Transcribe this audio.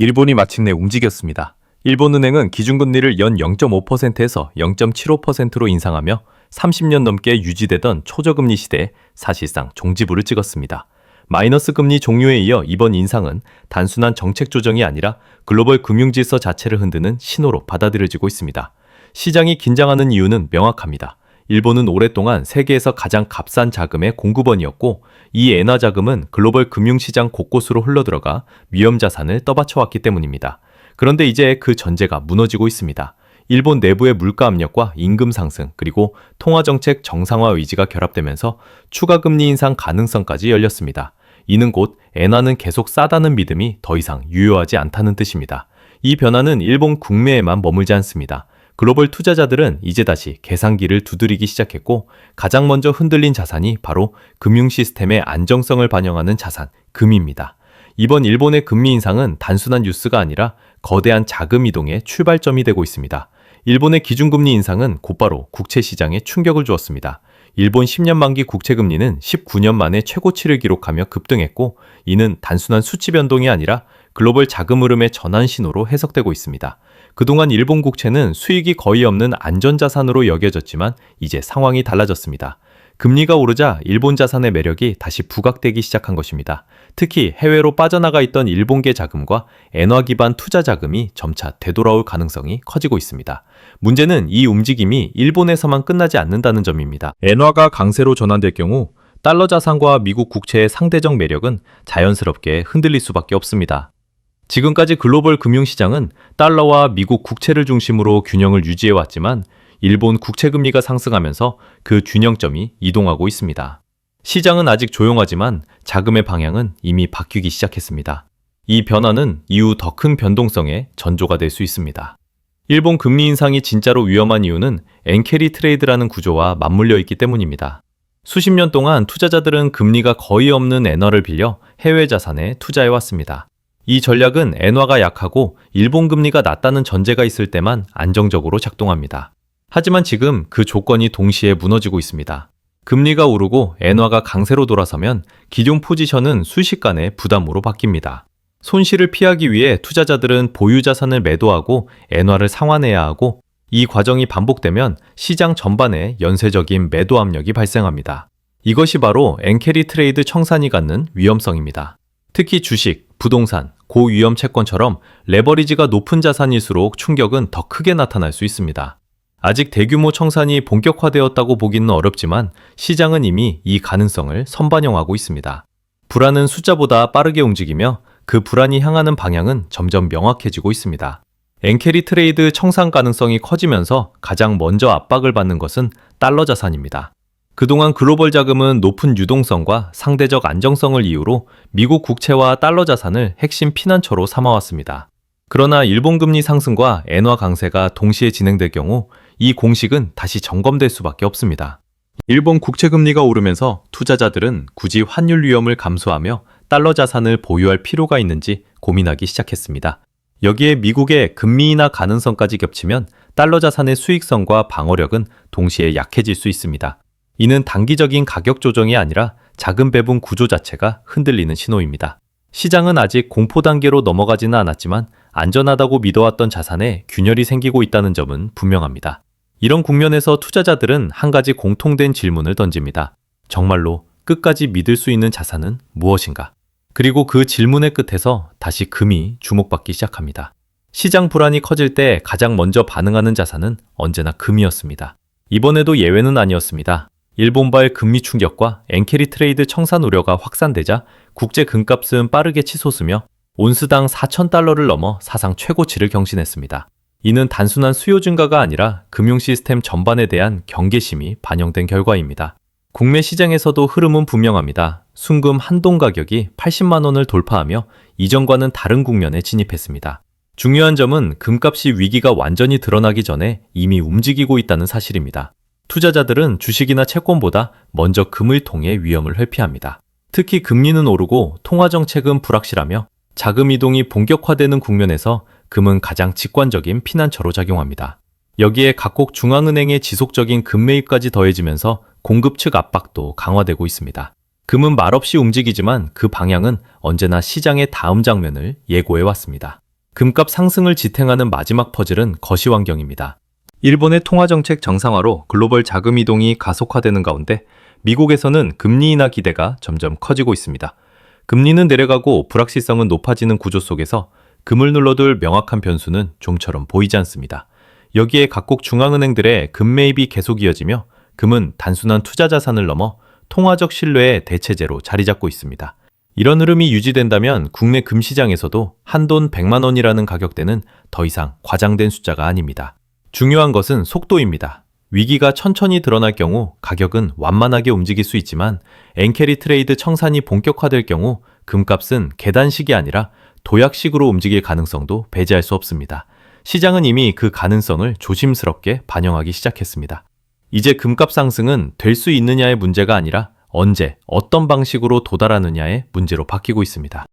일본이 마침내 움직였습니다. 일본은행은 기준금리를 연 0.5%에서 0.75%로 인상하며 30년 넘게 유지되던 초저금리 시대에 사실상 종지부를 찍었습니다. 마이너스 금리 종료에 이어 이번 인상은 단순한 정책 조정이 아니라 글로벌 금융질서 자체를 흔드는 신호로 받아들여지고 있습니다. 시장이 긴장하는 이유는 명확합니다. 일본은 오랫동안 세계에서 가장 값싼 자금의 공급원이었고, 이 엔화 자금은 글로벌 금융시장 곳곳으로 흘러들어가 위험 자산을 떠받쳐왔기 때문입니다. 그런데 이제 그 전제가 무너지고 있습니다. 일본 내부의 물가 압력과 임금 상승, 그리고 통화정책 정상화 의지가 결합되면서 추가 금리 인상 가능성까지 열렸습니다. 이는 곧 엔화는 계속 싸다는 믿음이 더 이상 유효하지 않다는 뜻입니다. 이 변화는 일본 국내에만 머물지 않습니다. 글로벌 투자자들은 이제 다시 계산기를 두드리기 시작했고, 가장 먼저 흔들린 자산이 바로 금융 시스템의 안정성을 반영하는 자산, 금입니다. 이번 일본의 금리 인상은 단순한 뉴스가 아니라 거대한 자금 이동의 출발점이 되고 있습니다. 일본의 기준금리 인상은 곧바로 국채시장에 충격을 주었습니다. 일본 10년 만기 국채금리는 19년 만에 최고치를 기록하며 급등했고, 이는 단순한 수치 변동이 아니라 글로벌 자금 흐름의 전환 신호로 해석되고 있습니다. 그동안 일본 국채는 수익이 거의 없는 안전자산으로 여겨졌지만 이제 상황이 달라졌습니다. 금리가 오르자 일본 자산의 매력이 다시 부각되기 시작한 것입니다. 특히 해외로 빠져나가 있던 일본계 자금과 엔화 기반 투자 자금이 점차 되돌아올 가능성이 커지고 있습니다. 문제는 이 움직임이 일본에서만 끝나지 않는다는 점입니다. 엔화가 강세로 전환될 경우 달러 자산과 미국 국채의 상대적 매력은 자연스럽게 흔들릴 수밖에 없습니다. 지금까지 글로벌 금융시장은 달러와 미국 국채를 중심으로 균형을 유지해왔지만 일본 국채금리가 상승하면서 그 균형점이 이동하고 있습니다. 시장은 아직 조용하지만 자금의 방향은 이미 바뀌기 시작했습니다. 이 변화는 이후 더 큰 변동성의 전조가 될 수 있습니다. 일본 금리 인상이 진짜로 위험한 이유는 엔캐리 트레이드라는 구조와 맞물려 있기 때문입니다. 수십 년 동안 투자자들은 금리가 거의 없는 엔화를 빌려 해외 자산에 투자해왔습니다. 이 전략은 엔화가 약하고 일본 금리가 낮다는 전제가 있을 때만 안정적으로 작동합니다. 하지만 지금 그 조건이 동시에 무너지고 있습니다. 금리가 오르고 엔화가 강세로 돌아서면 기존 포지션은 순식간에 부담으로 바뀝니다. 손실을 피하기 위해 투자자들은 보유 자산을 매도하고 엔화를 상환해야 하고, 이 과정이 반복되면 시장 전반에 연쇄적인 매도 압력이 발생합니다. 이것이 바로 엔캐리 트레이드 청산이 갖는 위험성입니다. 특히 주식, 부동산, 고위험 채권처럼 레버리지가 높은 자산일수록 충격은 더 크게 나타날 수 있습니다. 아직 대규모 청산이 본격화되었다고 보기는 어렵지만 시장은 이미 이 가능성을 선반영하고 있습니다. 불안은 숫자보다 빠르게 움직이며 그 불안이 향하는 방향은 점점 명확해지고 있습니다. 엔캐리 트레이드 청산 가능성이 커지면서 가장 먼저 압박을 받는 것은 달러 자산입니다. 그동안 글로벌 자금은 높은 유동성과 상대적 안정성을 이유로 미국 국채와 달러 자산을 핵심 피난처로 삼아왔습니다. 그러나 일본 금리 상승과 엔화 강세가 동시에 진행될 경우 이 공식은 다시 점검될 수밖에 없습니다. 일본 국채 금리가 오르면서 투자자들은 굳이 환율 위험을 감수하며 달러 자산을 보유할 필요가 있는지 고민하기 시작했습니다. 여기에 미국의 금리 인하 가능성까지 겹치면 달러 자산의 수익성과 방어력은 동시에 약해질 수 있습니다. 이는 단기적인 가격 조정이 아니라 자금 배분 구조 자체가 흔들리는 신호입니다. 시장은 아직 공포 단계로 넘어가지는 않았지만 안전하다고 믿어왔던 자산에 균열이 생기고 있다는 점은 분명합니다. 이런 국면에서 투자자들은 한 가지 공통된 질문을 던집니다. 정말로 끝까지 믿을 수 있는 자산은 무엇인가? 그리고 그 질문의 끝에서 다시 금이 주목받기 시작합니다. 시장 불안이 커질 때 가장 먼저 반응하는 자산은 언제나 금이었습니다. 이번에도 예외는 아니었습니다. 일본발 금리 충격과 엔캐리 트레이드 청산 우려가 확산되자 국제 금값은 빠르게 치솟으며 온스당 4,000달러를 넘어 사상 최고치를 경신했습니다. 이는 단순한 수요 증가가 아니라 금융 시스템 전반에 대한 경계심이 반영된 결과입니다. 국내 시장에서도 흐름은 분명합니다. 순금 한동 가격이 80만 원을 돌파하며 이전과는 다른 국면에 진입했습니다. 중요한 점은 금값이 위기가 완전히 드러나기 전에 이미 움직이고 있다는 사실입니다. 투자자들은 주식이나 채권보다 먼저 금을 통해 위험을 회피합니다. 특히 금리는 오르고 통화정책은 불확실하며 자금 이동이 본격화되는 국면에서 금은 가장 직관적인 피난처로 작용합니다. 여기에 각국 중앙은행의 지속적인 금매입까지 더해지면서 공급 측 압박도 강화되고 있습니다. 금은 말없이 움직이지만 그 방향은 언제나 시장의 다음 장면을 예고해왔습니다. 금값 상승을 지탱하는 마지막 퍼즐은 거시 환경입니다. 일본의 통화정책 정상화로 글로벌 자금 이동이 가속화되는 가운데 미국에서는 금리 인하 기대가 점점 커지고 있습니다. 금리는 내려가고 불확실성은 높아지는 구조 속에서 금을 눌러둘 명확한 변수는 좀처럼 보이지 않습니다. 여기에 각국 중앙은행들의 금 매입이 계속 이어지며 금은 단순한 투자 자산을 넘어 통화적 신뢰의 대체제로 자리 잡고 있습니다. 이런 흐름이 유지된다면 국내 금 시장에서도 한돈 100만 원이라는 가격대는 더 이상 과장된 숫자가 아닙니다. 중요한 것은 속도입니다. 위기가 천천히 드러날 경우 가격은 완만하게 움직일 수 있지만 엔캐리 트레이드 청산이 본격화될 경우 금값은 계단식이 아니라 도약식으로 움직일 가능성도 배제할 수 없습니다. 시장은 이미 그 가능성을 조심스럽게 반영하기 시작했습니다. 이제 금값 상승은 될 수 있느냐의 문제가 아니라 언제, 어떤 방식으로 도달하느냐의 문제로 바뀌고 있습니다.